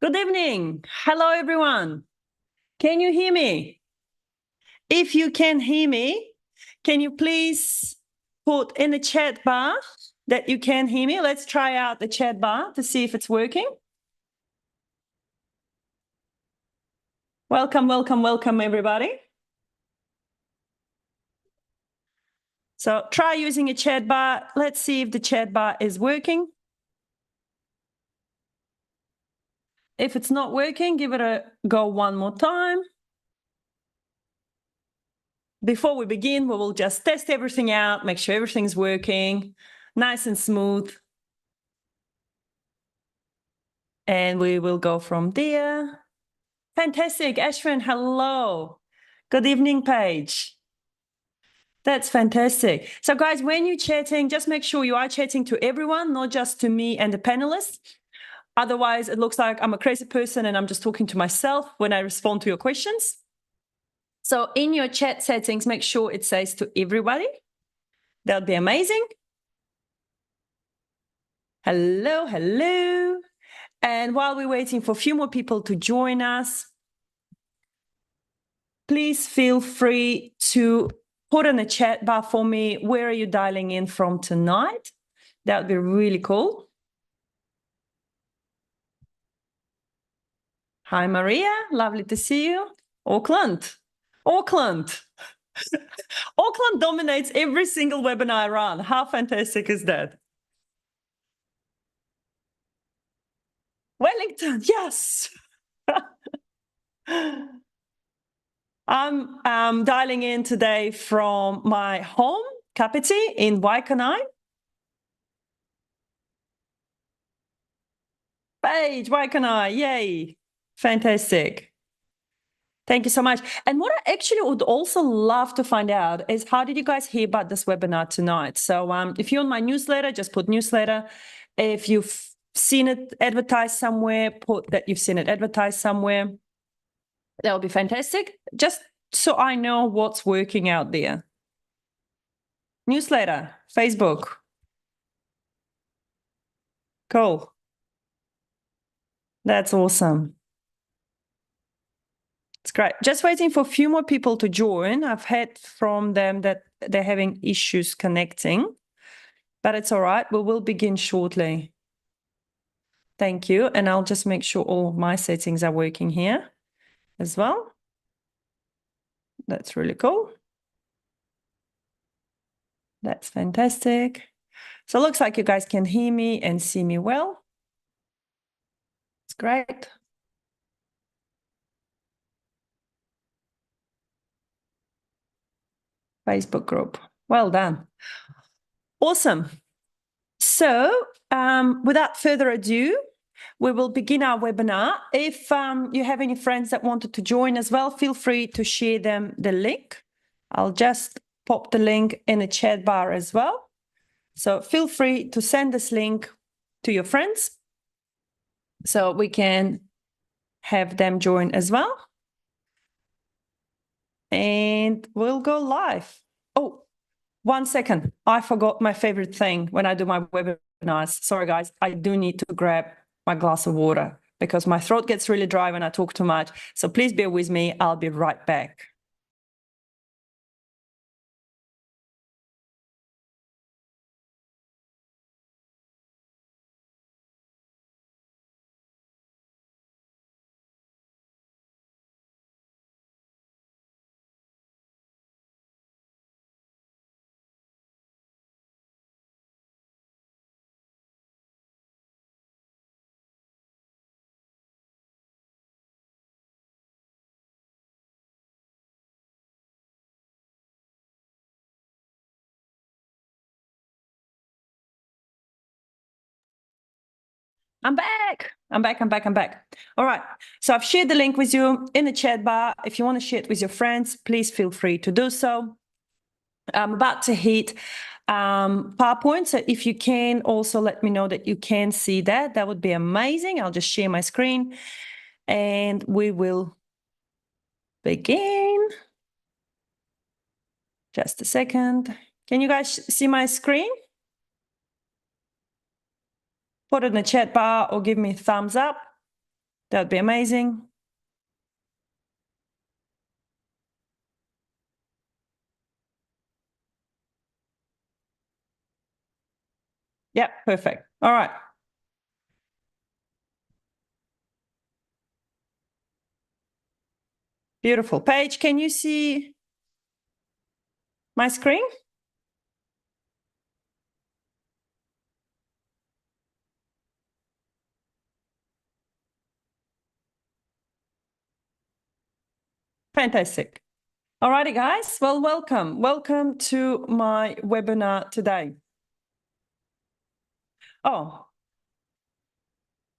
Good evening. Hello, everyone. Can you hear me? If you can hear me, can you please put in the chat bar that you can hear me? Let's try out the chat bar to see if it's working. Welcome, welcome, welcome, everybody. So try using a chat bar. Let's see if the chat bar is working. If it's not working, give it a go one more time. Before we begin, we will just test everything out, make sure everything's working, nice and smooth. And we will go from there. Fantastic. Ashwin, hello. Good evening, Paige. That's fantastic. So guys, when you're chatting, just make sure you are chatting to everyone, not just to me and the panelists. Otherwise, it looks like I'm a crazy person and I'm just talking to myself when I respond to your questions. So in your chat settings, make sure it says to everybody. That would be amazing. Hello, hello. And while we're waiting for a few more people to join us, please feel free to put in the chat bar for me, where are you dialing in from tonight? That would be really cool. Hi, Maria. Lovely to see you. Auckland. Auckland. Auckland dominates every single webinar I run. How fantastic is that? Wellington, yes. I'm dialing in today from my home, Kapiti, in Waikanae. Paige, Waikanae, yay. Fantastic. Thank you so much. And what I actually would also love to find out is, how did you guys hear about this webinar tonight? So if you're on my newsletter, just put newsletter. If you've seen it advertised somewhere, put that you've seen it advertised somewhere. That would be fantastic. Just so I know what's working out there. Newsletter, Facebook. Cool. That's awesome. It's great. Just waiting for a few more people to join. I've heard from them that they're having issues connecting, but it's all right. We will begin shortly. Thank you. And I'll just make sure all my settings are working here as well. That's really cool. That's fantastic. So it looks like you guys can hear me and see me well. It's great. Facebook group. Well done. Awesome. So without further ado, we will begin our webinar. If you have any friends that wanted to join as well, feel free to share them the link. I'll just pop the link in the chat bar as well. So feel free to send this link to your friends so we can have them join as well. And we'll go live. Oh, 1 second. I forgot my favorite thing when I do my webinars. Sorry, guys. I do need to grab my glass of water because my throat gets really dry when I talk too much. So please bear with me. I'll be right back. I'm back. I'm back. All right. So I've shared the link with you in the chat bar. If you want to share it with your friends, please feel free to do so. I'm about to hit PowerPoint. So if you can also let me know that you can see that, that would be amazing. I'll just share my screen and we will begin. Just a second. Can you guys see my screen? Put it in the chat bar or give me a thumbs up. That would be amazing. Yeah, perfect. All right. Beautiful. Paige, can you see my screen? Fantastic. All righty, guys. Well, welcome. Welcome to my webinar today. Oh,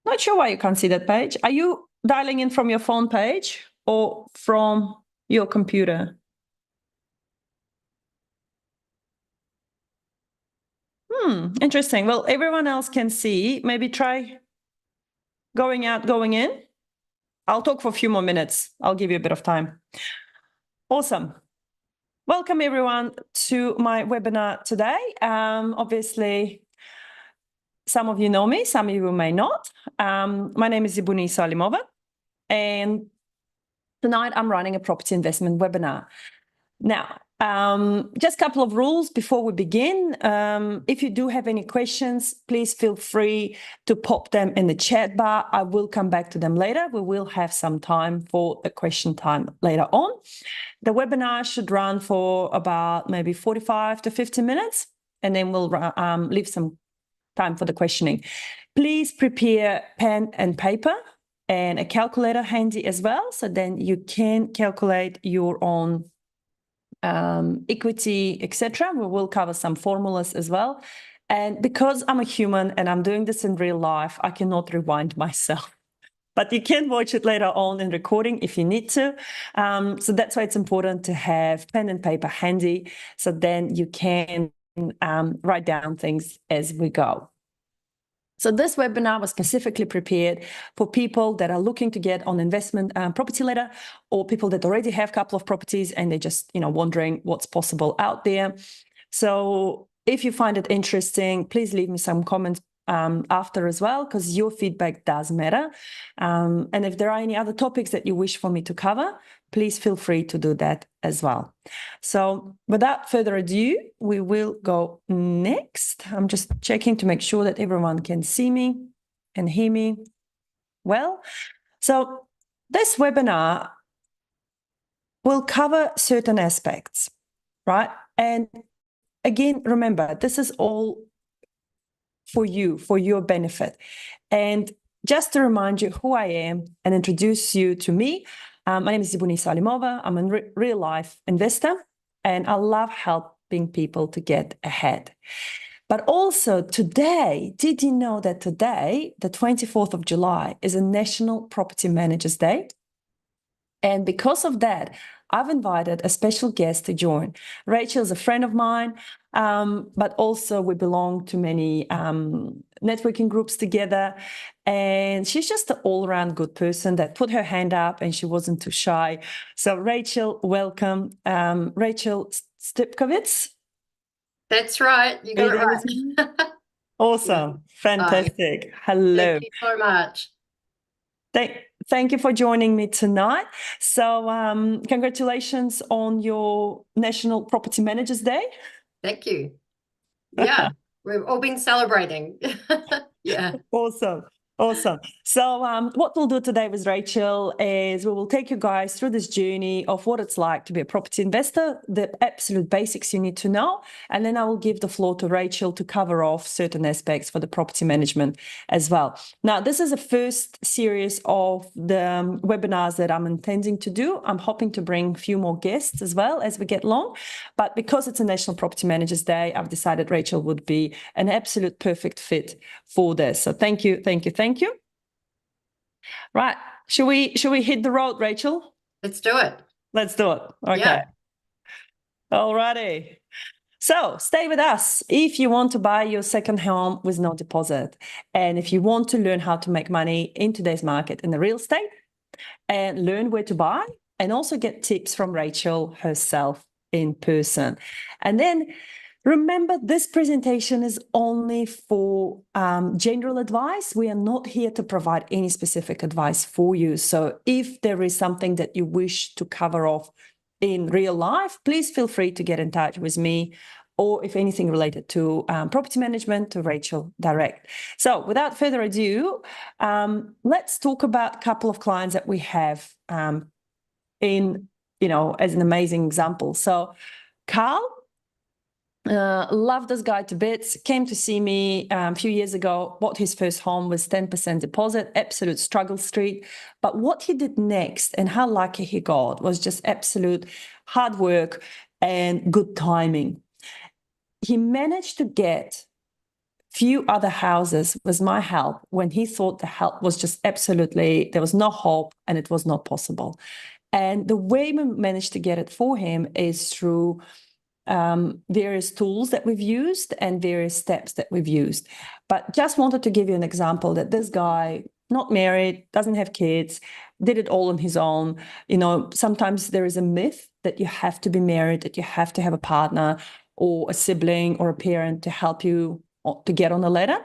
not sure why you can't see that page. Are you dialing in from your phone page or from your computer? Interesting. Well, everyone else can see. Maybe try going out, going in. I'll talk for a few more minutes. I'll give you a bit of time. Awesome. Welcome, everyone, to my webinar today. Obviously, some of you know me, some of you may not. My name is Zibuni Salimova, and tonight I'm running a property investment webinar. Now, just a couple of rules before we begin. If you do have any questions, please feel free to pop them in the chat bar. I will come back to them later. We will have some time for a question time later on. The webinar should run for about maybe 45 to 50 minutes, and then we'll leave some time for the questioning. Please prepare pen and paper and a calculator handy as well, so then you can calculate your own equity, etc. We will cover some formulas as well. And because I'm a human and I'm doing this in real life, I cannot rewind myself. But you can watch it later on in recording if you need to. So that's why it's important to have pen and paper handy, so then you can write down things as we go. So this webinar was specifically prepared for people that are looking to get on investment property ladder, or people that already have a couple of properties and they're just wondering what's possible out there. So if you find it interesting, please leave me some comments after as well, because your feedback does matter. And if there are any other topics that you wish for me to cover, please feel free to do that as well. So without further ado, we will go next. I'm just checking to make sure that everyone can see me and hear me well. So this webinar will cover certain aspects, right? And again, remember, this is all for you, for your benefit. And just to remind you who I am and introduce you to me, my name is Zibuni Salimova. I'm a real life investor, and I love helping people to get ahead. But also today, did you know that today, the 24th of July, is a National Property Managers Day? And because of that, I've invited a special guest to join. Rachel is a friend of mine, but also we belong to many networking groups together. And she's just an all-around good person that put her hand up and she wasn't too shy. So Rachel, welcome. Rachel Stipkovitz. That's right. You got it right. Awesome. Fantastic. Hi. Hello. Thank you so much. Thank you for joining me tonight. So congratulations on your National Property Managers Day. Thank you. Yeah, we've all been celebrating. Yeah. Awesome. Awesome. So what we'll do today with Rachel is we will take you guys through this journey of what it's like to be a property investor, the absolute basics you need to know, and then I will give the floor to Rachel to cover off certain aspects for the property management as well. Now, this is the first series of the webinars that I'm intending to do. I'm hoping to bring a few more guests as well as we get along, but because it's a National Property Managers Day, I've decided Rachel would be an absolute perfect fit for this. So thank you, thank you, thank you. Right. Should we hit the road, Rachel? Let's do it. Let's do it. Okay. Yeah. All righty. So stay with us if you want to buy your second home with no deposit. And if you want to learn how to make money in today's market in the real estate and learn where to buy and also get tips from Rachel herself in person. And then Remember, this presentation is only for general advice. We are not here to provide any specific advice for you. So if there is something that you wish to cover off in real life, please feel free to get in touch with me, or if anything related to property management, to Rachel direct. So without further ado, let's talk about a couple of clients that we have in, as an amazing example. So Carl, love this guy to bits, came to see me a few years ago, bought his first home with 10% deposit, absolute struggle street. But what he did next and how lucky he got was just absolute hard work and good timing. He managed to get few other houses with my help when he thought the help was just absolutely, there was no hope and it was not possible. And the way we managed to get it for him is through various tools that we've used and various steps that we've used. But just wanted to give you an example that this guy, not married, doesn't have kids, did it all on his own. Sometimes there is a myth that you have to be married, that you have to have a partner or a sibling or a parent to help you to get on a ladder.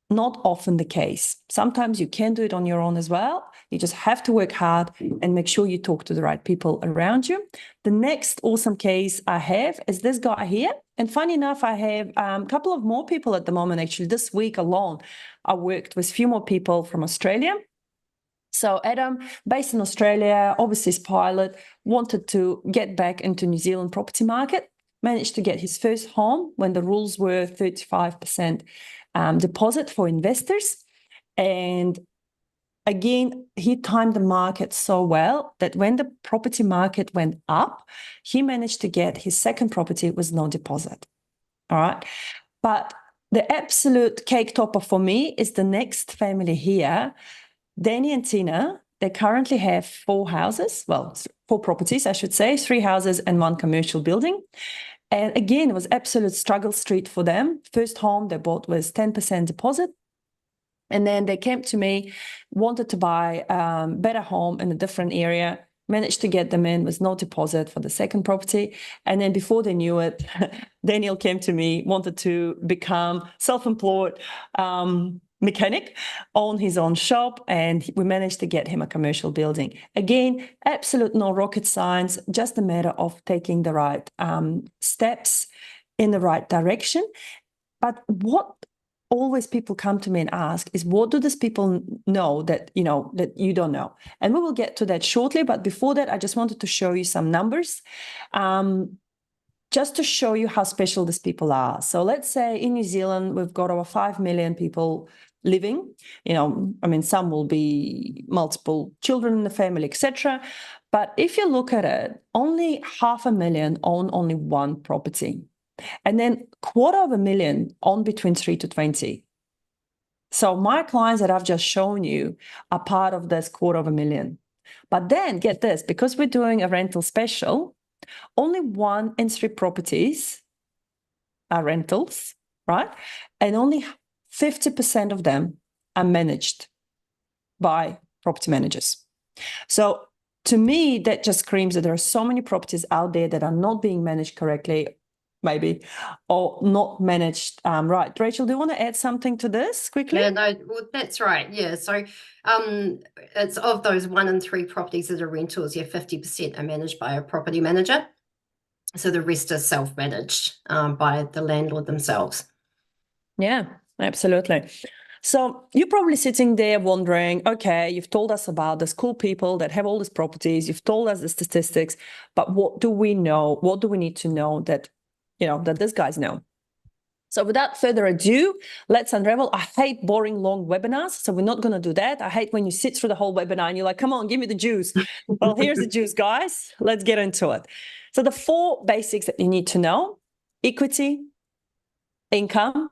Not often the case. Sometimes you can do it on your own as well. You just have to work hard and make sure you talk to the right people around you. The next awesome case I have is this guy here. And funny enough, I have a couple of more people at the moment. Actually, this week alone, I worked with a few more people from Australia. So Adam, based in Australia, overseas pilot, wanted to get back into New Zealand property market, managed to get his first home when the rules were 35% deposit for investors. And again, he timed the market so well that when the property market went up, he managed to get his second property with no deposit. All right. But the absolute cake topper for me is the next family here, Danny and Tina. They currently have 4 houses, well, 4 properties, I should say, 3 houses and 1 commercial building. And again, it was absolute struggle street for them. First home they bought was 10% deposit. And then they came to me, wanted to buy a better home in a different area, managed to get them in with no deposit for the second property. And then before they knew it, Daniel came to me, wanted to become self-employed mechanic, own his own shop, and we managed to get him a commercial building. Again, absolute no rocket science, just a matter of taking the right steps in the right direction. But what always people come to me and ask is, what do these people know that you don't know? And we will get to that shortly. But before that, I just wanted to show you some numbers. Just to show you how special these people are. So let's say in New Zealand, we've got over 5 million people living. Some will be multiple children in the family, etc. But if you look at it, only 500,000 own only one property. And then 250,000 own between 3 to 20. So my clients that I've just shown you are part of this 250,000. But then get this, because we're doing a rental special, only 1 in 3 properties are rentals, right? And only 50% of them are managed by property managers. So to me, that just screams that there are so many properties out there that are not being managed correctly, maybe, or not managed right. Rachel, do you want to add something to this quickly? Yeah, no, well, that's right. Yeah, so it's of those 1 in 3 properties that are rentals, 50% are managed by a property manager. So the rest are self-managed by the landlord themselves. Yeah, absolutely. So you're probably sitting there wondering, okay, you've told us about these cool people that have all these properties, you've told us the statistics, but what do we know? What do we need to know that, that these guys know? So without further ado, let's unravel. I hate boring long webinars, so we're not going to do that. I hate when you sit through the whole webinar and you're like, come on, give me the juice. Well, here's the juice, guys. Let's get into it. So the 4 basics that you need to know: equity, income,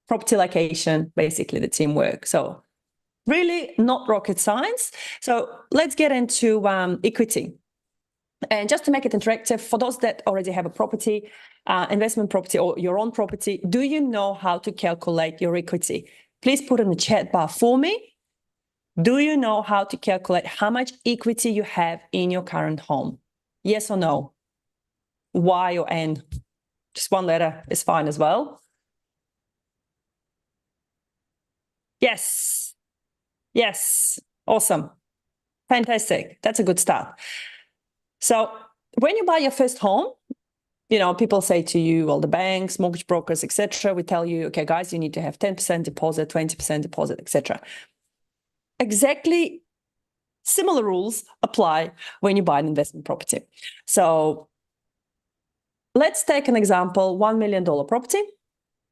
property location, basically the teamwork. So really not rocket science. So let's get into equity. And just to make it interactive, for those that already have a property, investment property or your own property, do you know how to calculate your equity? Please put in the chat bar for me. Do you know how to calculate how much equity you have in your current home? Yes or no? Y or N? Just one letter is fine as well. Yes. Yes. Awesome. Fantastic. That's a good start. So when you buy your first home, you know, people say to you, well, the banks, mortgage brokers, etc., we tell you, okay, guys, you need to have 10% deposit, 20% deposit, etc. Exactly similar rules apply when you buy an investment property. So let's take an example, $1 million property.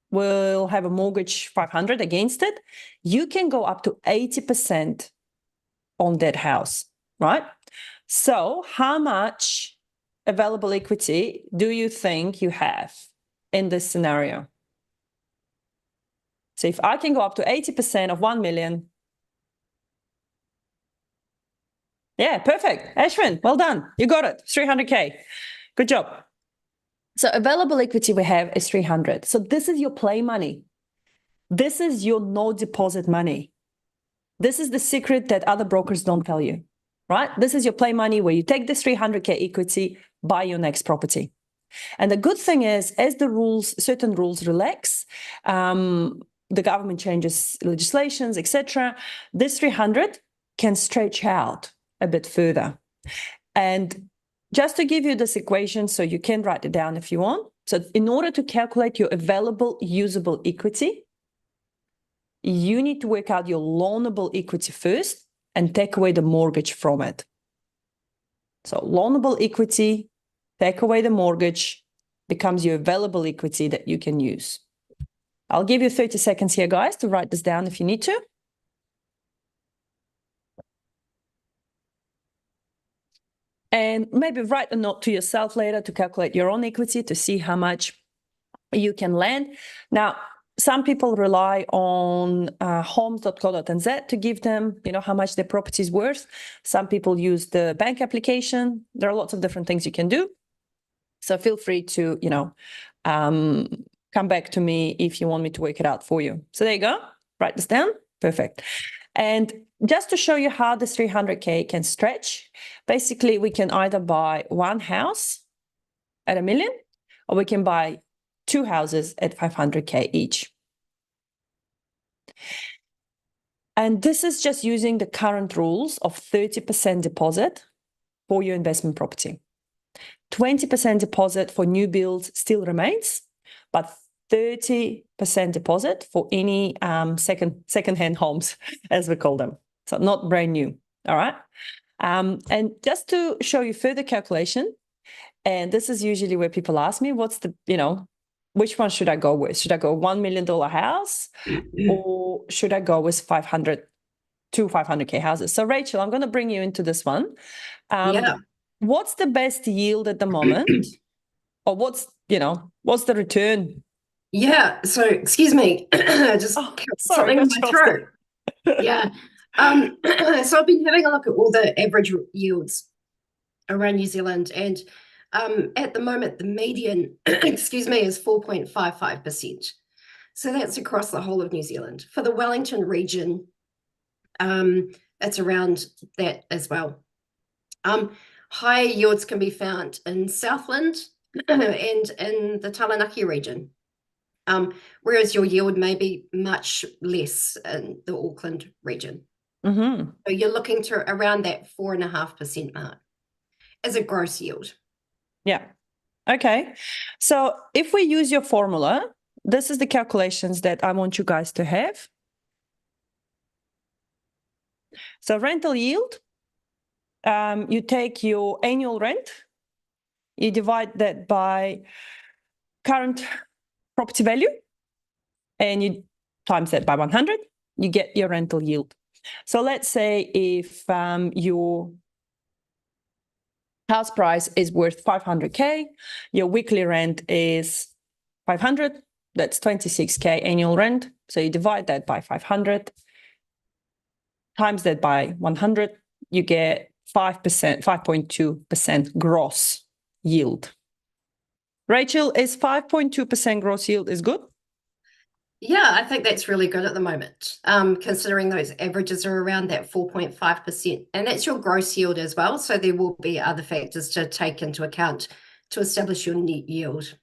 We'll have a mortgage 500 against it. You can go up to 80% on that house, right? So how much available equity do you think you have in this scenario? So if I can go up to 80% of 1 million. Yeah, perfect. Ashwin, well done. You got it. 300K. Good job. So available equity we have is 300. So this is your play money. This is your no deposit money. This is the secret that other brokers don't tell you, right? This is your play money where you take this 300K equity, buy your next property. And the good thing is, as the rules, certain rules relax, the government changes legislations, etc., this 300 can stretch out a bit further. And just to give you this equation, so you can write it down if you want. So in order to calculate your available usable equity, you need to work out your loanable equity first and take away the mortgage from it. So loanable equity, take away the mortgage, becomes your available equity that you can use. I'll give you 30 seconds here, guys, to write this down if you need to. And maybe write a note to yourself later to calculate your own equity to see how much you can lend. Now, some people rely on homes.co.nz to give them, you know, how much their property is worth. Some people use the bank application. There are lots of different things you can do. So feel free to, you know, come back to me if you want me to work it out for you. So there you go. Write this down. Perfect. And just to show you how this 300K can stretch, basically we can either buy one house at $1 million, or we can buy two houses at 500K each. And this is just using the current rules of 30% deposit for your investment property. 20% deposit for new builds still remains, but 30% deposit for any second-hand homes, as we call them. So not brand new, all right? And just to show you further calculation, and this is usually where people ask me, what's the, you know, which one should I go with? Should I go $1 million house, or should I go with 500K houses? So Rachel, I'm going to bring you into this one. Yeah. What's the best yield at the moment? Or what's the return? Yeah. So, excuse me, just something in my throat. Yeah. So I've been having a look at all the average yields around New Zealand, and at the moment, the median, excuse me, is 4.55%. So that's across the whole of New Zealand. For the Wellington region, it's around that as well. Higher yields can be found in Southland and in the Taranaki region, whereas your yield may be much less in the Auckland region. Mm-hmm. So you're looking to around that 4.5% mark as a gross yield. Yeah. Okay. So if we use your formula, this is the calculations that I want you guys to have. So rental yield, you take your annual rent, you divide that by current property value, and you times that by 100, you get your rental yield. So let's say if your house price is worth 500K, your weekly rent is 500, that's 26K annual rent. So you divide that by 500, times that by 100, you get 5%, 5.2% gross yield. Rachel, is 5.2% gross yield is good? Yeah, I think that's really good at the moment, considering those averages are around that 4.5%. And that's your gross yield as well. So there will be other factors to take into account to establish your net yield.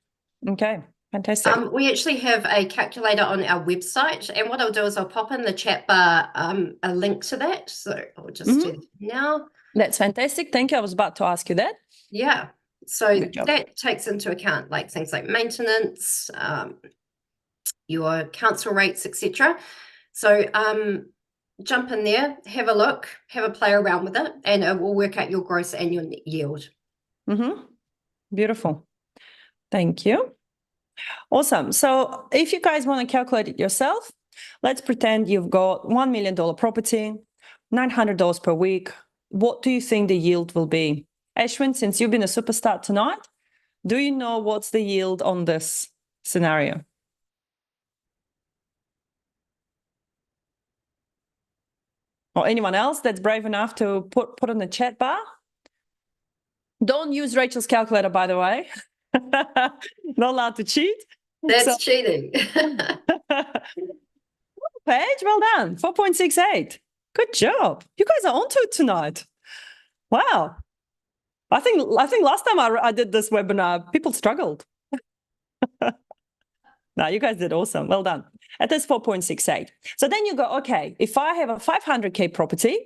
Okay, fantastic. We actually have a calculator on our website, and what I'll do is I'll pop in the chat bar a link to that. So I'll just do that now. That's fantastic. Thank you. I was about to ask you that. Yeah. So Good job. that takes into account like things like maintenance, your council rates, etc. So jump in there, have a look, have a play around with it, and it will work out your gross annual net yield. Beautiful. Thank you. Awesome. So if you guys want to calculate it yourself, let's pretend you've got $1 million property, $900 per week. What do you think the yield will be? Ashwin, since you've been a superstar tonight, do you know what's the yield on this scenario? Or anyone else that's brave enough to put in the chat bar? Don't use Rachel's calculator, by the way. Not allowed to cheat. That's cheating. Paige, well done. 4.68. Good job. You guys are onto it tonight. Wow. I think last time I did this webinar, people struggled. No, you guys did awesome. Well done. At this 4.68. So then you go, okay, if I have a 500K property,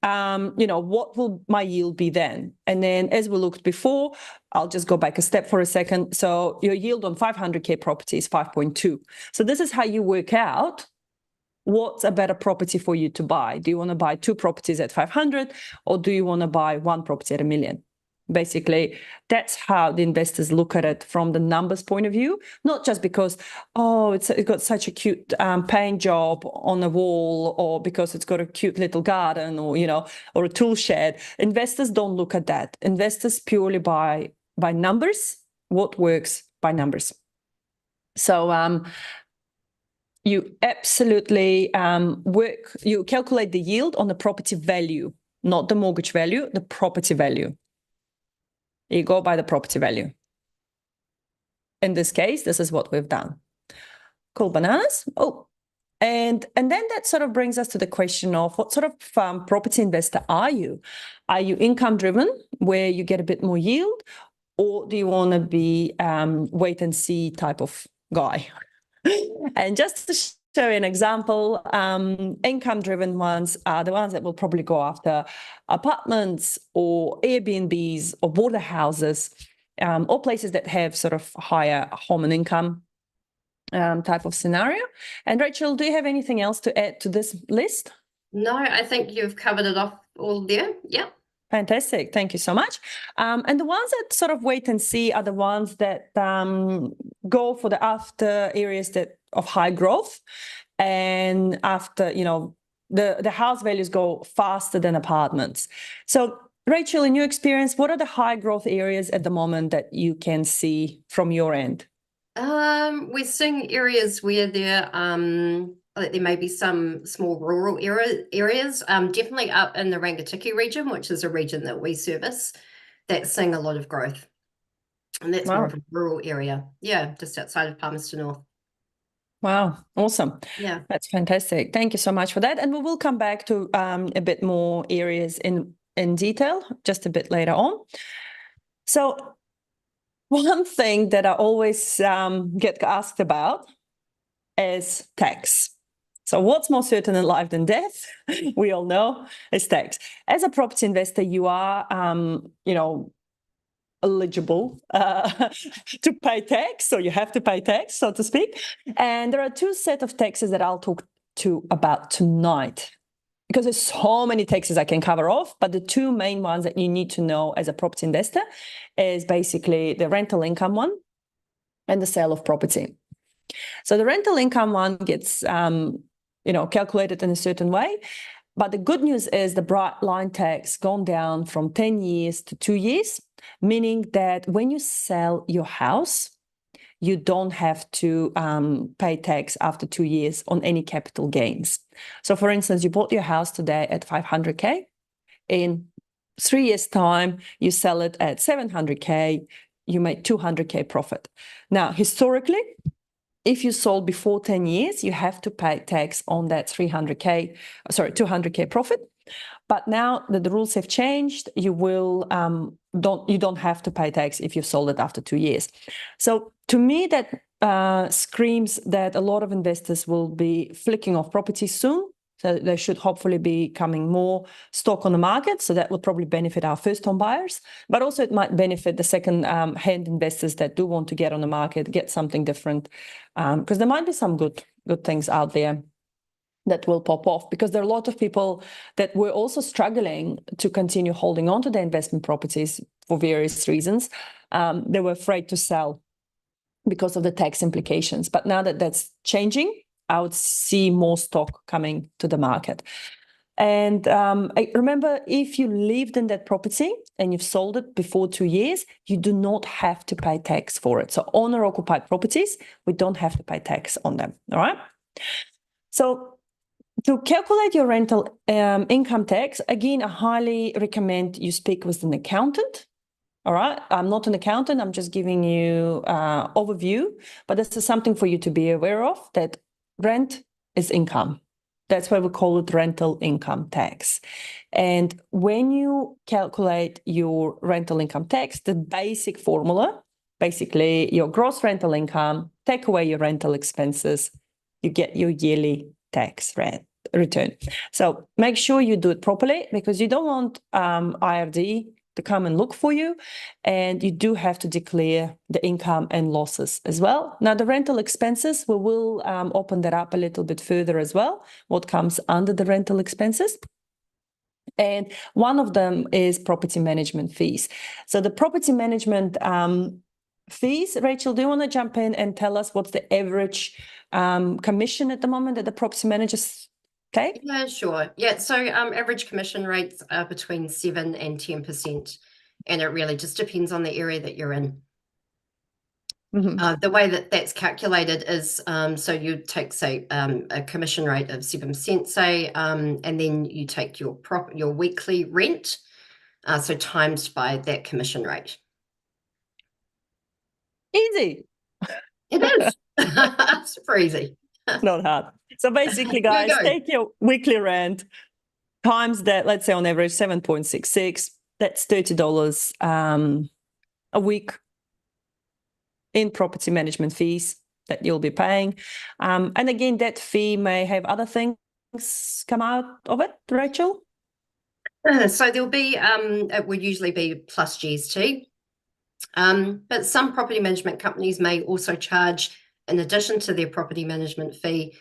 what will my yield be then? And then as we looked before, I'll just go back a step for a second. So your yield on 500K property is 5.2. So this is how you work out what's a better property for you to buy. Do you want to buy 2 properties at 500 or do you want to buy 1 property at $1 million? Basically, that's how the investors look at it from the numbers point of view, not just because, oh, it's got such a cute paint job on the wall or because it's got a cute little garden or, or a tool shed. Investors don't look at that. Investors purely buy by numbers, what works by numbers. So you absolutely you calculate the yield on the property value, not the mortgage value, the property value. You go by the property value. In this case, this is what we've done. Cool bananas. Oh, and then that sort of brings us to the question of what sort of property investor are you? Are you income driven, where you get a bit more yield, or do you want to be wait and see type of guy? And just to show you an example, income-driven ones are the ones that will probably go after apartments or Airbnbs or border houses, or places that have sort of higher home and income type of scenario. And Rachel, do you have anything else to add to this list? No, I think you've covered it off all there. Yeah. Fantastic. Thank you so much. And the ones that sort of wait and see are the ones that go for the after areas that of high growth, and after, the house values go faster than apartments. So Rachel, in your experience, what are the high growth areas at the moment that you can see from your end? We're seeing areas where there may be some small rural areas, definitely up in the Rangitikei region, which is a region that we service, that's seeing a lot of growth. And that's more of a rural area. Yeah, just outside of Palmerston North. Wow, awesome. Yeah. That's fantastic. Thank you so much for that. And we will come back to a bit more areas in detail just a bit later on. So one thing that I always get asked about is tax. So what's more certain in life than death? We all know is tax. As a property investor, you are, eligible to pay tax, so you have to pay tax, so to speak. And there are 2 sets of taxes that I'll talk about tonight, because there's so many taxes I can cover off, but the 2 main ones that you need to know as a property investor is basically the rental income one and the sale of property. So the rental income one gets, calculated in a certain way. But the good news is the bright line tax gone down from 10 years to 2 years, meaning that when you sell your house, you don't have to pay tax after 2 years on any capital gains. So for instance, you bought your house today at 500K. In 3 years' time, you sell it at 700K, you make 200K profit. Now, historically, if you sold before 10 years, you have to pay tax on that 200K profit. But now that the rules have changed, you don't have to pay tax if you sold it after 2 years. So to me, that screams that a lot of investors will be flicking off properties soon. So there should hopefully be coming more stock on the market. So that will probably benefit our first home buyers, but also it might benefit the second hand investors that do want to get on the market, get something different. Because there might be some good things out there that will pop off, because there are a lot of people that were also struggling to continue holding on to their investment properties for various reasons. They were afraid to sell because of the tax implications. But now that that's changing, I would see more stock coming to the market. And I remember, if you lived in that property and you've sold it before 2 years, you do not have to pay tax for it. So owner-occupied properties, we don't have to pay tax on them, all right? So to calculate your rental income tax, again, I highly recommend you speak with an accountant. All right. I'm not an accountant. I'm just giving you overview, but this is something for you to be aware of, that rent is income. That's why we call it rental income tax. And when you calculate your rental income tax, the basic formula, basically your gross rental income, take away your rental expenses, you get your yearly tax return. So make sure you do it properly, because you don't want IRD to come and look for you, and you do have to declare the income and losses as well. Now, the rental expenses, we will open that up a little bit further as well, what comes under the rental expenses. And one of them is property management fees. So the property management fees, Rachel, do you want to jump in and tell us what's the average commission at the moment that the property managers take? Yeah, sure. Yeah, so average commission rates are between 7 and 10%, and it really just depends on the area that you're in. The way that that's calculated is, so you take, say, a commission rate of 7%, say, and then you take your weekly rent, so times by that commission rate. Easy. It is. Super easy. Not hard. So basically, guys, take your weekly rent times that, let's say on average 7.66, that's $30 a week in property management fees that you'll be paying. And again, that fee may have other things come out of it, Rachel? So there'll be, it would usually be plus GST. But some property management companies may also charge, in addition to their property management fee,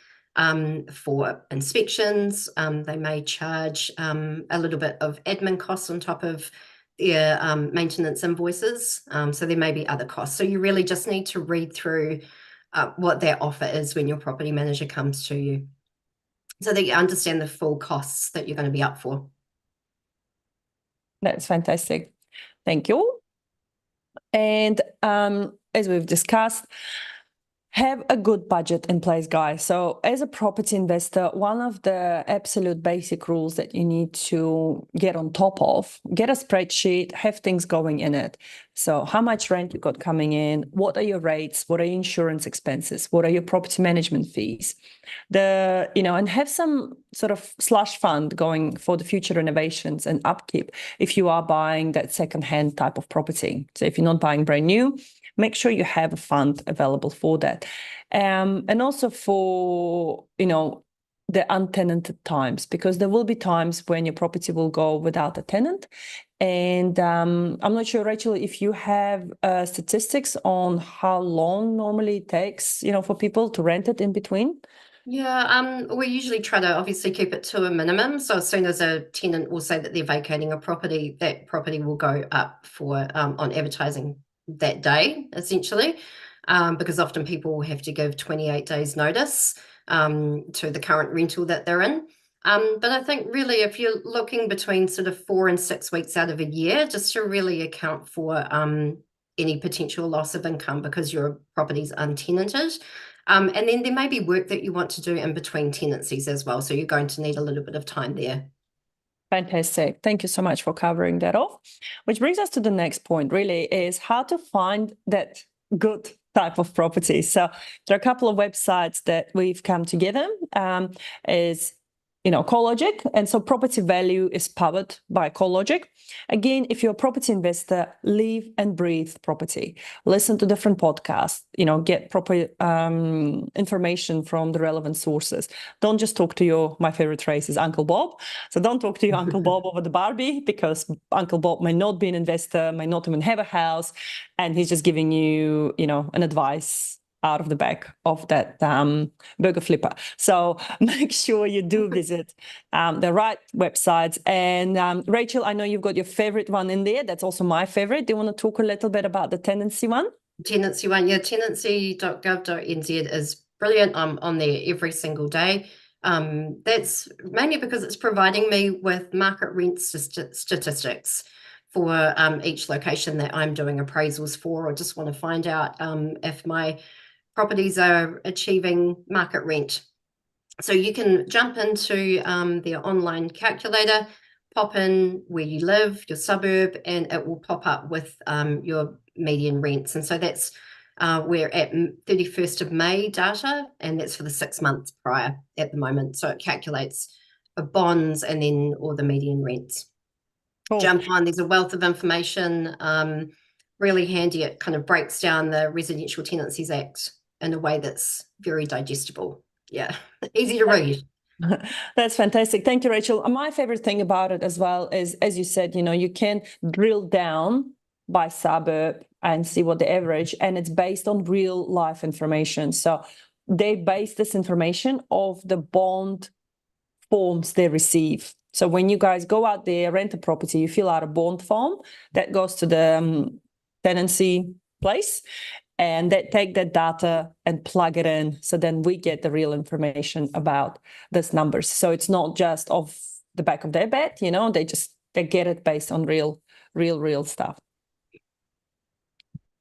for inspections. They may charge a little bit of admin costs on top of their maintenance invoices. So there may be other costs. So you really just need to read through what their offer is when your property manager comes to you, so that you understand the full costs that you're going to be up for. That's fantastic. Thank you. And as we've discussed, have a good budget in place, guys. So as a property investor, one of the absolute basic rules that you need to get on top of, get a spreadsheet, have things going in it. So how much rent you got coming in? What are your rates? What are your insurance expenses? What are your property management fees? And have some sort of slush fund going for the future renovations and upkeep if you are buying that second-hand type of property. So if you're not buying brand new, make sure you have a fund available for that. And also for, the untenanted times, because there will be times when your property will go without a tenant. And I'm not sure, Rachel, if you have statistics on how long normally it takes, for people to rent it in between. Yeah, we usually try to obviously keep it to a minimum. So as soon as a tenant will say that they're vacating a property, that property will go up for on advertising that day, essentially, because often people will have to give 28 days notice to the current rental that they're in. But I think really, if you're looking between sort of 4 and 6 weeks out of a year, just to really account for any potential loss of income because your property's untenanted. And then there may be work that you want to do in between tenancies as well. So you're going to need a little bit of time there. Fantastic. Thank you so much for covering that off. Which brings us to the next point, really, is how to find that good type of property. So there are a couple of websites that we've come together. Is CoreLogic. And so property value is powered by CoreLogic. Again, if you're a property investor, live and breathe property. Listen to different podcasts, get proper information from the relevant sources. Don't just talk to my favorite phrase is Uncle Bob. So don't talk to your Uncle Bob over the Barbie, because Uncle Bob may not be an investor, may not even have a house, and he's just giving you, an advice out of the back of that burger flipper. So make sure you do visit the right websites. And Rachel, I know you've got your favorite one in there. That's also my favorite. Do you want to talk a little bit about the tenancy one? Tenancy one, yeah, tenancy.gov.nz is brilliant. I'm on there every single day. That's mainly because it's providing me with market rent statistics for each location that I'm doing appraisals for, or just want to find out if my properties are achieving market rent. So you can jump into their online calculator, pop in where you live, your suburb, and it will pop up with your median rents. And so that's we're at 31st of May data, and that's for the 6 months prior at the moment. So it calculates bonds and then all the median rents. Cool. Jump on, there's a wealth of information, really handy. It kind of breaks down the Residential Tenancies Act in a way that's very digestible. Yeah, easy to read. That's fantastic. Thank you, Rachel. My favorite thing about it as well is, as you said, you can drill down by suburb and see what the average, and it's based on real life information. So they base this information of the bond forms they receive. So when you guys go out there, rent a property, you fill out a bond form that goes to the tenancy place, and they take that data and plug it in. So then we get the real information about these numbers. So it's not just off the back of their bat, they get it based on real stuff.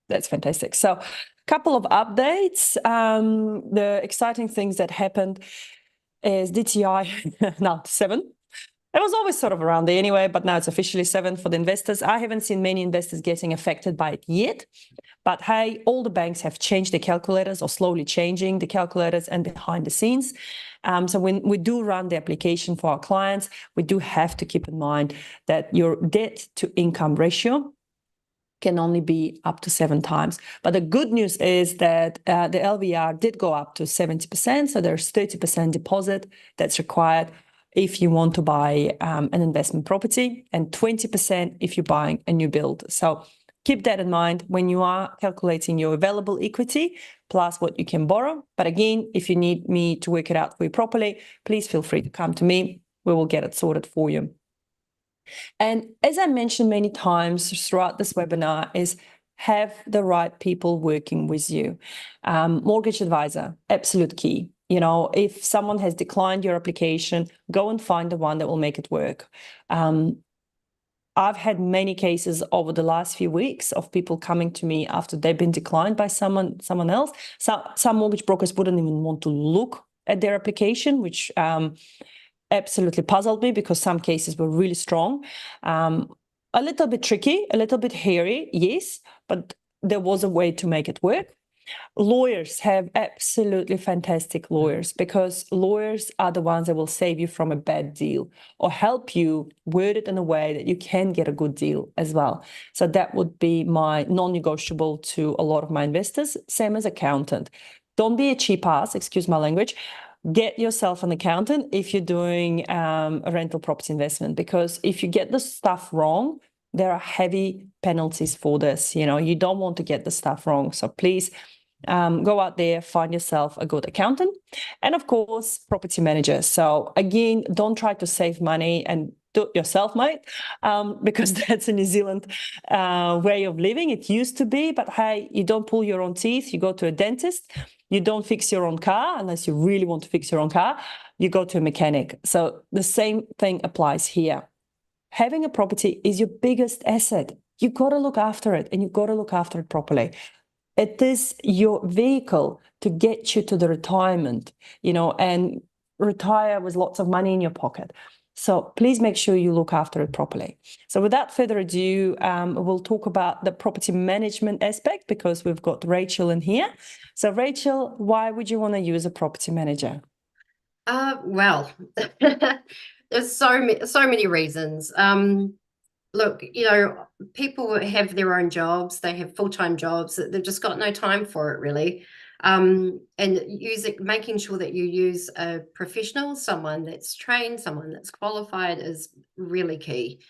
That's fantastic. So a couple of updates. The exciting things that happened is DTI now 7. It was always sort of around there anyway, but now it's officially 7 for the investors. I haven't seen many investors getting affected by it yet. But hey, all the banks have changed their calculators, or slowly changing the calculators and behind the scenes. So when we do run the application for our clients, we do have to keep in mind that your debt to income ratio can only be up to 7 times. But the good news is that the LVR did go up to 70%. So there's 30% deposit that's required if you want to buy an investment property, and 20% if you're buying a new build. So keep that in mind when you are calculating your available equity plus what you can borrow. But again, if you need me to work it out for you properly, please feel free to come to me. We will get it sorted for you. And as I mentioned many times throughout this webinar, is have the right people working with you. Mortgage advisor, absolute key. If someone has declined your application, go and find the one that will make it work. I've had many cases over the last few weeks of people coming to me after they've been declined by someone else. Some mortgage brokers wouldn't even want to look at their application, which absolutely puzzled me, because some cases were really strong. A little bit tricky, a little bit hairy, yes, but there was a way to make it work. Lawyers have absolutely fantastic lawyers, because lawyers are the ones that will save you from a bad deal or help you word it in a way that you can get a good deal as well. So that would be my non-negotiable to a lot of my investors, same as accountant. Don't be a cheap ass, excuse my language. Get yourself an accountant if you're doing a rental property investment, because if you get the stuff wrong, there are heavy penalties for this. You don't want to get the stuff wrong. So please go out there, find yourself a good accountant, and of course, property manager. So again, don't try to save money and do it yourself, mate, because that's a New Zealand way of living. It used to be, but hey, you don't pull your own teeth. You go to a dentist. You don't fix your own car unless you really want to fix your own car. You go to a mechanic. So the same thing applies here. Having a property is your biggest asset. You got to look after it, and you got to look after it properly. It is your vehicle to get you to the retirement, and retire with lots of money in your pocket. So please make sure you look after it properly. So without further ado, we'll talk about the property management aspect, because we've got Rachel in here. So Rachel, why would you want to use a property manager? Well, there's so many reasons. Look, people have their own jobs, they have full-time jobs, that they've just got no time for it really. And making sure that you use a professional, someone that's trained, someone that's qualified is really key.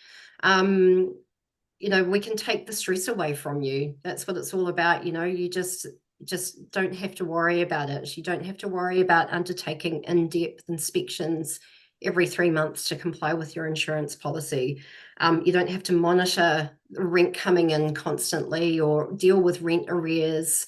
We can take the stress away from you. That's what it's all about. You just don't have to worry about it. You don't have to worry about undertaking in-depth inspections every 3 months to comply with your insurance policy. You don't have to monitor rent coming in constantly or deal with rent arrears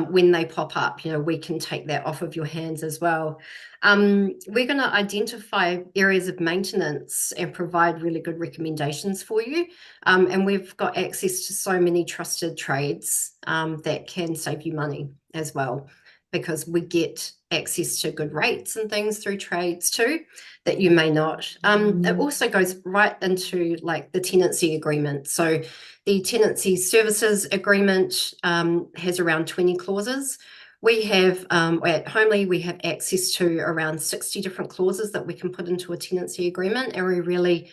when they pop up. We can take that off of your hands as well. We're going to identify areas of maintenance and provide really good recommendations for you. And we've got access to so many trusted trades that can save you money as well, because we get access to good rates and things through trades too that you may not. It also goes right into like the tenancy agreement. So the tenancy services agreement has around 20 clauses. We have, at Homely, we have access to around 60 different clauses that we can put into a tenancy agreement, and we really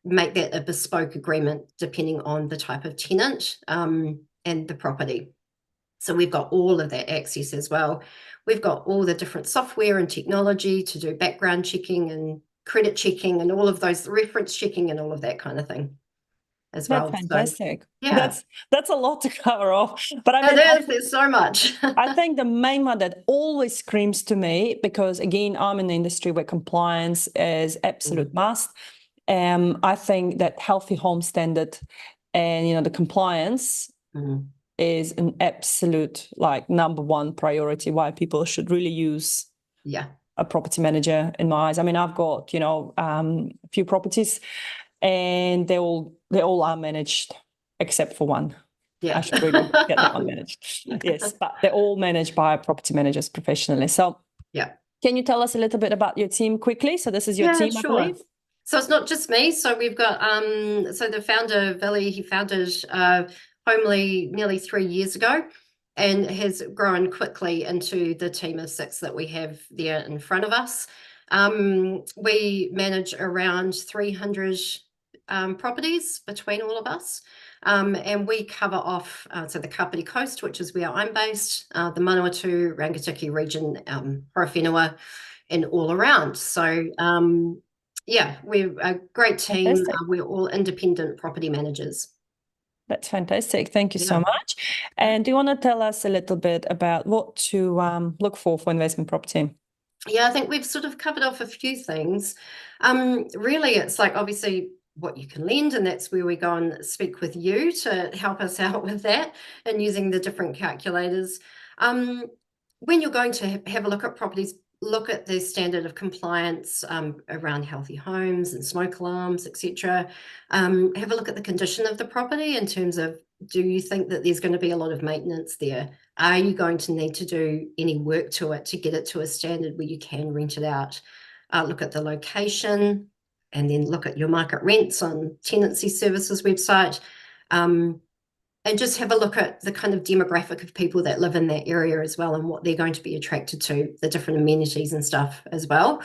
make that a bespoke agreement depending on the type of tenant and the property. So we've got all of that access as well. We've got all the different software and technology to do background checking and credit checking and all of those, reference checking and all of that kind of thing as well. That's fantastic. So, yeah. That's a lot to cover off. But I mean, there's so much. I think the main one that always screams to me, because again, I'm in the industry where compliance is absolute must. I think that healthy home standard and the compliance is an absolute number one priority why people should really use a property manager in my eyes. I mean, I've got a few properties and they all are managed except for one. I should really get that one managed. Yes, but they're all managed by property managers professionally. So can you tell us a little bit about your team quickly? So this is your team, sure. I believe. So it's not just me. So we've got so the founder, Vili, he founded Homely nearly 3 years ago and has grown quickly into the team of 6 that we have there in front of us. We manage around 300 properties between all of us. And we cover off so the Kapiti Coast, which is where I'm based, the Manawatu, Rangitikei region, Horowhenua, and all around. So we're a great team. We're all independent property managers. That's fantastic. Thank you so much. And do you want to tell us a little bit about what to look for investment property? Yeah, I think we've sort of covered off a few things. Really, it's like obviously what you can lend, and that's where we go and speak with you to help us out with that and using the different calculators. When you're going to have a look at properties, look at the standard of compliance around healthy homes and smoke alarms, etc. Have a look at the condition of the property in terms of, do you think that there's going to be a lot of maintenance there? Are you going to need to do any work to it to get it to a standard where you can rent it out? Look at the location, and then look at your market rents on Tenancy Services website. And just have a look at the kind of demographic of people that live in that area as well, and what they're going to be attracted to, the different amenities and stuff as well.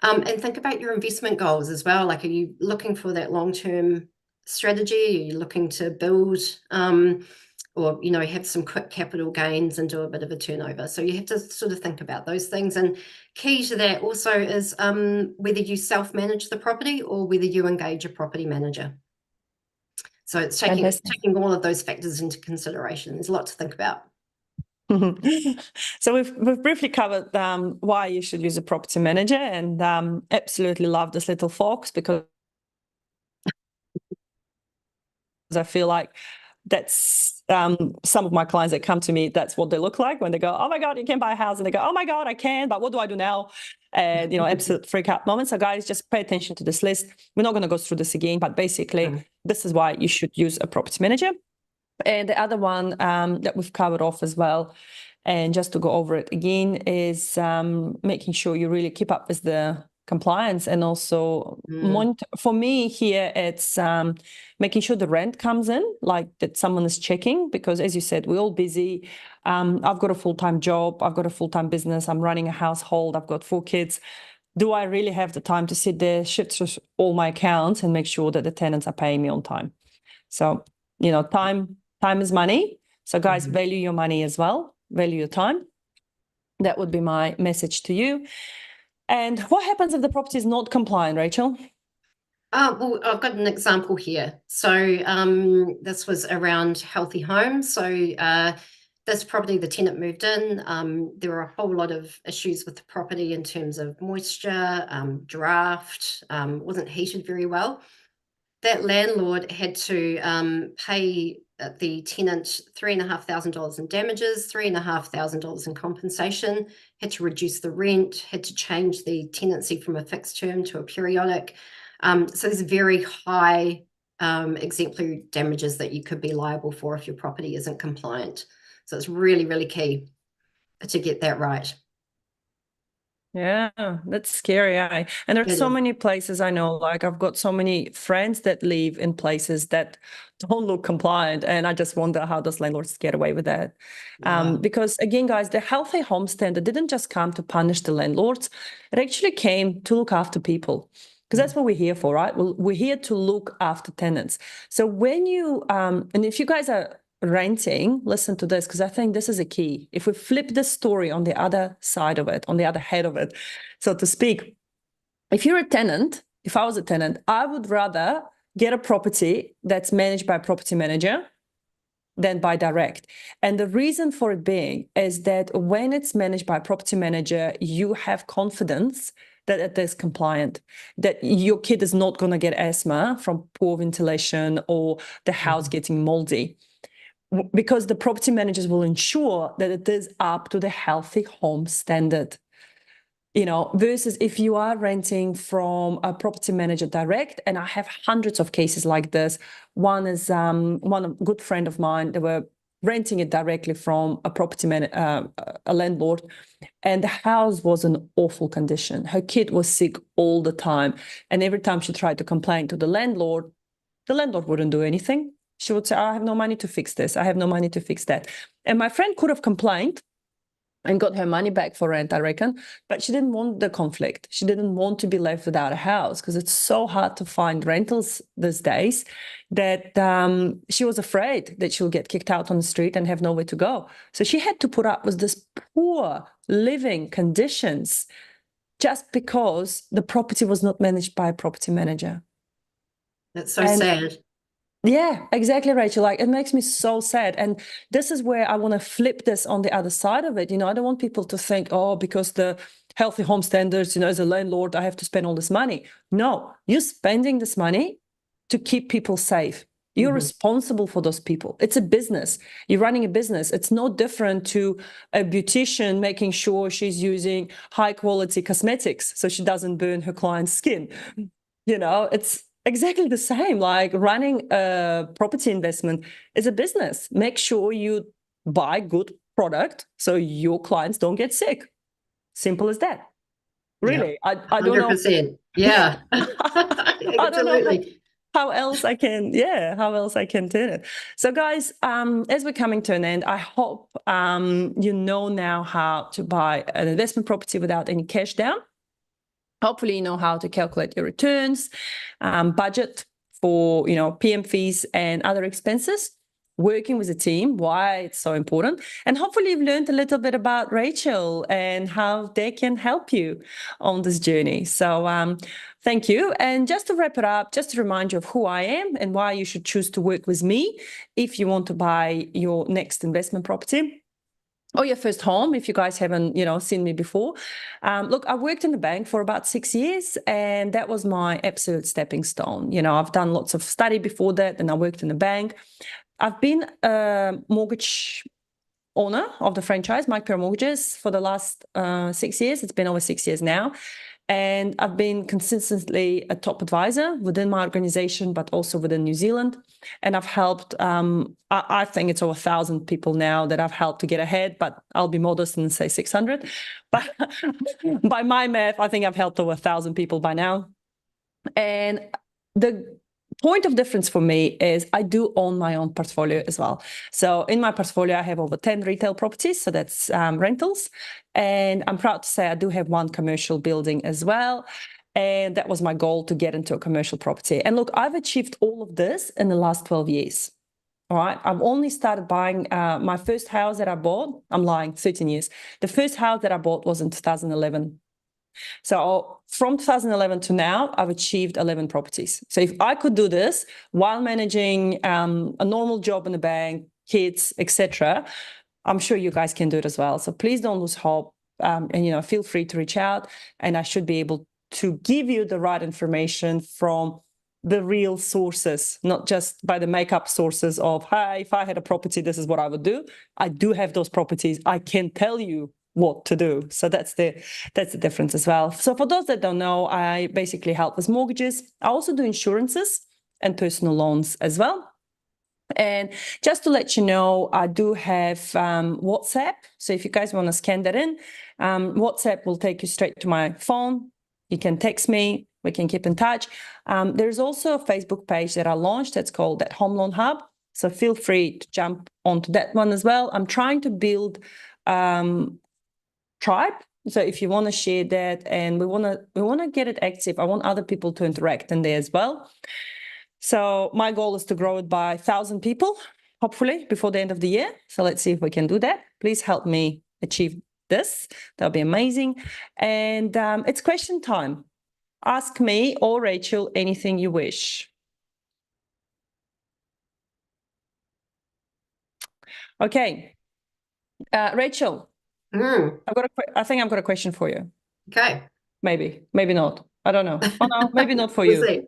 And think about your investment goals as well. Like, are you looking for that long-term strategy? Are you looking to build or have some quick capital gains and do a bit of a turnover? So you have to sort of think about those things. And key to that also is whether you self-manage the property or whether you engage a property manager. So it's taking all of those factors into consideration. There's a lot to think about. So we've briefly covered why you should use a property manager, and absolutely love this little fox, because I feel like that's some of my clients that come to me, that's what they look like when they go, oh my God, you can buy a house, and they go, oh my God, I can, but what do I do now? And absolute freak out moments. So guys, just pay attention to this list. We're not going to go through this again, but basically this is why you should use a property manager. And the other one that we've covered off as well, and just to go over it again, is making sure you really keep up with the compliance, and also for me here, it's making sure the rent comes in, like that someone is checking, because as you said, we're all busy. I've got a full-time job, I've got a full-time business, I'm running a household, I've got 4 kids. do I really have the time to sit there, shift through all my accounts and make sure that the tenants are paying me on time? So, you know, time is money. So guys, value your money as well, value your time. That would be my message to you. And what happens if the property is not compliant, Rachel? Well, I've got an example here. So this was around Healthy Homes. So this property, the tenant moved in. There were a whole lot of issues with the property in terms of moisture, draft, wasn't heated very well. That landlord had to pay the tenant $3,500 in damages, $3,500 in compensation, had to reduce the rent, had to change the tenancy from a fixed term to a periodic. So there's very high exemplary damages that you could be liable for if your property isn't compliant. So it's really, really key to get that right. Yeah, that's scary. And there's so many places I know, like I've got so many friends that live in places that don't look compliant. And I just wonder, how does landlords get away with that? Because again, guys, the Healthy Home Standard didn't just come to punish the landlords. It actually came to look after people. Because that's what we're here for, right? We're here to look after tenants. So when you, and if you guys are renting, listen to this, because I think this is a key. If we flip the story on the other side of it, on the other head of it, so to speak, if you're a tenant, if I was a tenant, I would rather get a property that's managed by a property manager than by direct. And the reason for it being is that when it's managed by a property manager, you have confidence that it is compliant, that your kid is not going to get asthma from poor ventilation or the house getting moldy, because the property managers will ensure that it is up to the Healthy Home Standard. You know, versus if you are renting from a property manager direct, and I have hundreds of cases like this. One is one good friend of mine, they were renting it directly from a property a landlord, and the house was in awful condition. Her kid was sick all the time, and every time she tried to complain to the landlord wouldn't do anything. She would say, I have no money to fix this. I have no money to fix that. And my friend could have complained and got her money back for rent, I reckon. But she didn't want the conflict. She didn't want to be left without a house, because it's so hard to find rentals these days that she was afraid that she'll get kicked out on the street and have nowhere to go. So she had to put up with this poor living conditions just because the property was not managed by a property manager. That's so sad. Yeah, exactly, Rachel. Like, it makes me so sad. And this is where I want to flip this on the other side of it. You know, I don't want people to think, oh, because the Healthy Home Standards, you know, as a landlord, I have to spend all this money. No, you're spending this money to keep people safe. You're responsible for those people. It's a business. You're running a business. It's no different to a beautician making sure she's using high quality cosmetics so she doesn't burn her client's skin. You know, it's exactly the same. Like, running a property investment is a business. Make sure you buy good product so your clients don't get sick. Simple as that. Really, I don't know. 100%. Yeah. I don't know how else I can, how else I can turn it. So guys, as we're coming to an end, I hope you know now how to buy an investment property without any cash down. Hopefully you know how to calculate your returns, budget for, you know, PM fees and other expenses, working with a team, why it's so important. And hopefully you've learned a little bit about Rachel and how they can help you on this journey. So thank you. And just to wrap it up, just to remind you of who I am and why you should choose to work with me if you want to buy your next investment property or your first home, if you guys haven't, you know, seen me before. Look, I worked in the bank for about 6 years, and that was my absolute stepping stone. You know, I've done lots of study before that, and I worked in the bank. I've been a mortgage owner of the franchise, Mike Pero Mortgages, for the last 6 years. It's been over 6 years now. And I've been consistently a top advisor within my organization, but also within New Zealand. And I've helped, I think it's over 1,000 people now that I've helped to get ahead, but I'll be modest and say 600. But by my math, I think I've helped over 1,000 people by now. And the point of difference for me is I do own my own portfolio as well. So in my portfolio, I have over 10 retail properties, so that's rentals. And I'm proud to say I do have one commercial building as well. And that was my goal, to get into a commercial property. And look, I've achieved all of this in the last 12 years. All right. I've only started buying my first house that I bought. I'm lying, 13 years. The first house that I bought was in 2011. So from 2011 to now, I've achieved 11 properties. So if I could do this while managing a normal job in the bank, kids, etc., I'm sure you guys can do it as well. So please don't lose hope, and feel free to reach out, and I should be able to give you the right information from the real sources, not just by the makeup sources of, hi, if I had a property, this is what I would do. I do have those properties. I can tell you what to do. So that's the difference as well. So for those that don't know, I basically help with mortgages. I also do insurances and personal loans as well. And just to let you know, I do have WhatsApp. So if you guys want to scan that in, WhatsApp will take you straight to my phone. You can text me. We can keep in touch. There's also a Facebook page that I launched that's called That Home Loan Hub. So feel free to jump onto that one as well. I'm trying to build tribe. So if you want to share that, and we want to get it active, I want other people to interact in there as well. So my goal is to grow it by 1,000 people, hopefully before the end of the year. So let's see if we can do that. Please help me achieve this. That'll be amazing. And it's question time. Ask me or Rachel anything you wish. Okay. Rachel, I think I've got a question for you. Okay. Maybe not. I don't know. Oh no, maybe not for We'll you. see.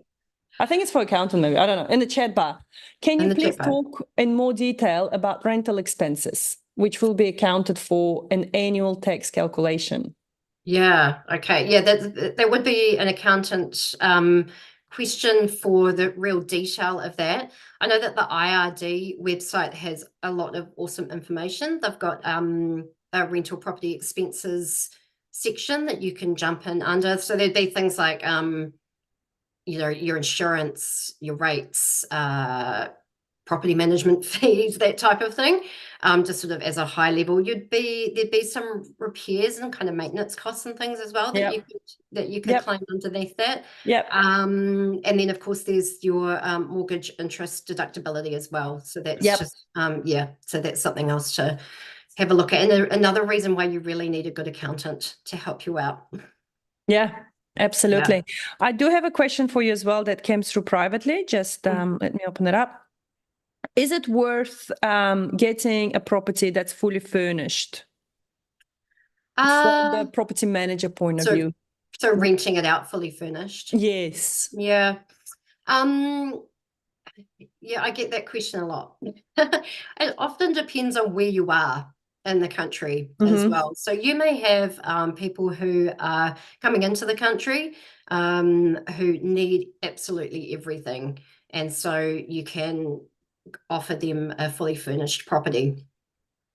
I think it's for accountant, maybe. I don't know. In the chat bar. Can you please talk in more detail about rental expenses, which will be accounted for in annual tax calculation? Yeah. Okay. Yeah, that would be an accountant question for the real detail of that. I know that the IRD website has a lot of awesome information. They've got a rental property expenses section that you can jump in under. So there'd be things like your insurance, your rates, property management fees, that type of thing. Just sort of as a high level, there'd be some repairs and kind of maintenance costs and things as well that you could claim underneath that. And then of course there's your mortgage interest deductibility as well. So that's just so that's something else to have a look at. And another reason why you really need a good accountant to help you out. Yeah. Absolutely. I do have a question for you as well that came through privately. Just let me open it up. Is it worth getting a property that's fully furnished from the property manager point of view? So renting it out fully furnished? Yes. Yeah. Yeah, I get that question a lot. It often depends on where you are in the country as well. So you may have people who are coming into the country who need absolutely everything. And so you can offer them a fully furnished property.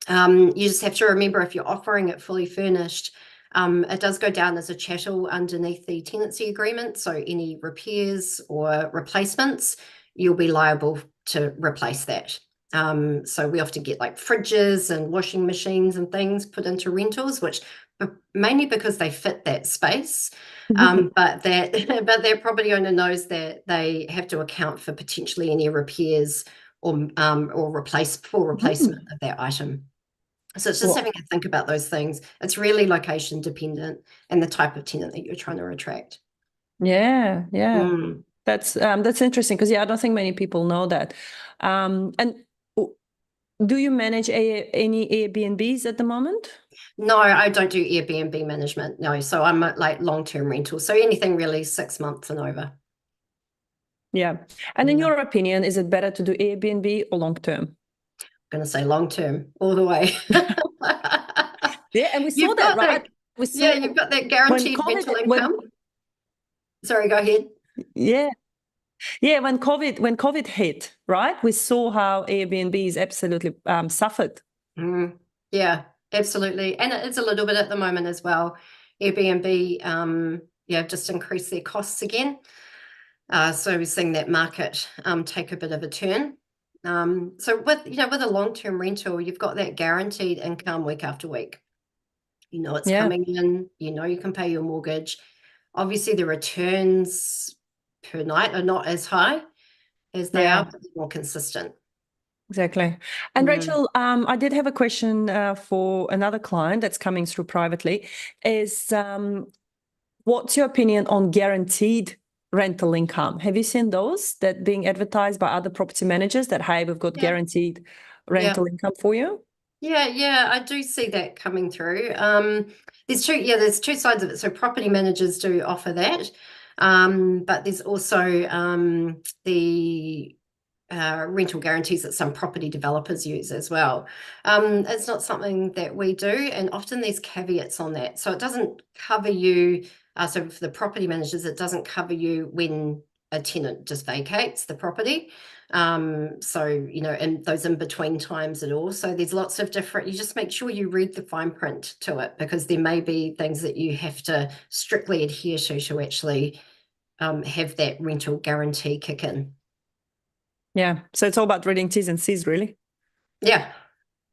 You just have to remember, if you're offering it fully furnished, it does go down as a chattel underneath the tenancy agreement. So any repairs or replacements, you'll be liable to replace that. So we often get like fridges and washing machines and things put into rentals, which mainly because they fit that space. But that property owner knows that they have to account for potentially any repairs or replacement of that item. So it's just having to think about those things. It's really location dependent and the type of tenant that you're trying to attract. Yeah. That's interesting, because I don't think many people know that. And do you manage any Airbnbs at the moment? No, I don't do Airbnb management. No, so I'm like long-term rental. So anything really 6 months and over. Yeah. And in your opinion, is it better to do Airbnb or long-term? I'm going to say long-term all the way. Yeah, and we saw that, right? You've got that guaranteed rental income. Sorry, go ahead. Yeah. Yeah, when COVID hit, right? We saw how Airbnbs absolutely suffered. Yeah, absolutely. And it's a little bit at the moment as well. Airbnb, just increased their costs again. So we're seeing that market take a bit of a turn. So with a long-term rental, you've got that guaranteed income week after week. You know it's coming in, you know you can pay your mortgage. Obviously, the returns per night are not as high as they are, but they're more consistent. Exactly. And Rachel, I did have a question for another client that's coming through privately. Is what's your opinion on guaranteed rental income? Have you seen those that being advertised by other property managers that, hey, we've got guaranteed rental income for you? Yeah, I do see that coming through. There's two sides of it. So property managers do offer that, but there's also the rental guarantees that some property developers use as well. It's not something that we do, and often there's caveats on that. So it doesn't cover you. So for the property managers, it doesn't cover you when a tenant just vacates the property. So, in those in between times at all. So there's lots of different, you just make sure you read the fine print to it, because there may be things that you have to strictly adhere to actually have that rental guarantee kick in. Yeah. So it's all about reading T's and C's, really. Yeah,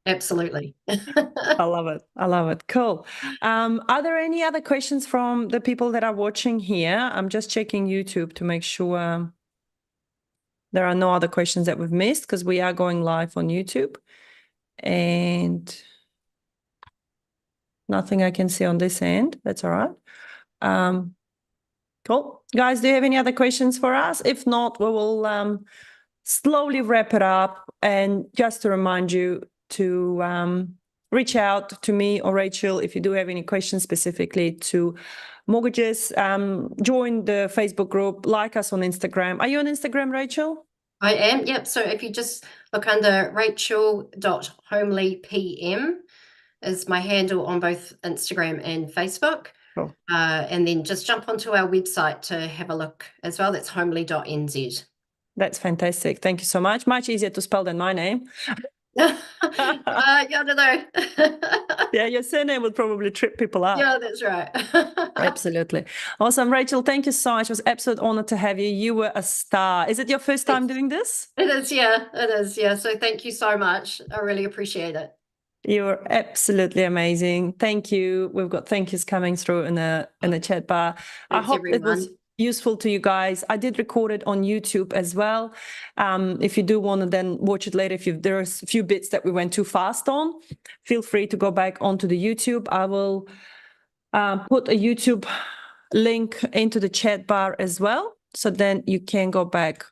absolutely. I love it. I love it. Cool. Are there any other questions from the people that are watching here? I'm just checking YouTube to make sure there are no other questions that we've missed, because we are going live on YouTube. And nothing I can see on this end. That's all right. Cool. Guys, do you have any other questions for us? If not, we will slowly wrap it up. And just to remind you to reach out to me or Rachel if you do have any questions specifically to mortgages. Join the Facebook group, like us on Instagram. Are you on Instagram, Rachel? I am, yep. So if you just look under rachel.homeleypm is my handle on both Instagram and Facebook. Cool. And then just jump onto our website to have a look as well. That's homely.nz. That's fantastic. Thank you so much. Much easier to spell than my name. Yeah, I don't know. Yeah, your surname would probably trip people up. Yeah, that's right. Absolutely. Awesome. Rachel, thank you so much. It was an absolute honor to have you. You were a star. Is it your first time doing this? It is, yeah. It is, yeah. So thank you so much. I really appreciate it. You're absolutely amazing. Thank you. We've got thank yous coming through in the chat bar. I hope it was useful to you guys. I did record it on YouTube as well. If you do want to then watch it later, if there's a few bits that we went too fast on, feel free to go back onto the YouTube. I will put a YouTube link into the chat bar as well, so then you can go back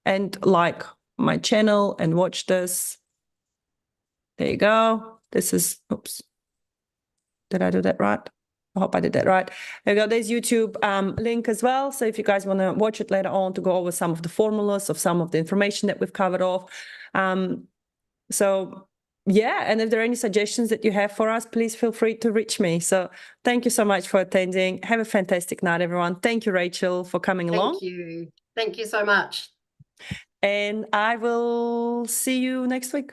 and like my channel and watch this. There you go. This is, oops. Did I do that right? I hope I did that right. There you go. There's YouTube link as well. So if you guys want to watch it later on to go over some of the formulas of some of the information that we've covered off. So yeah, and if there are any suggestions that you have for us, please feel free to reach me. So thank you so much for attending. Have a fantastic night, everyone. Thank you, Rachel, for coming along. Thank you. Thank you so much. And I will see you next week.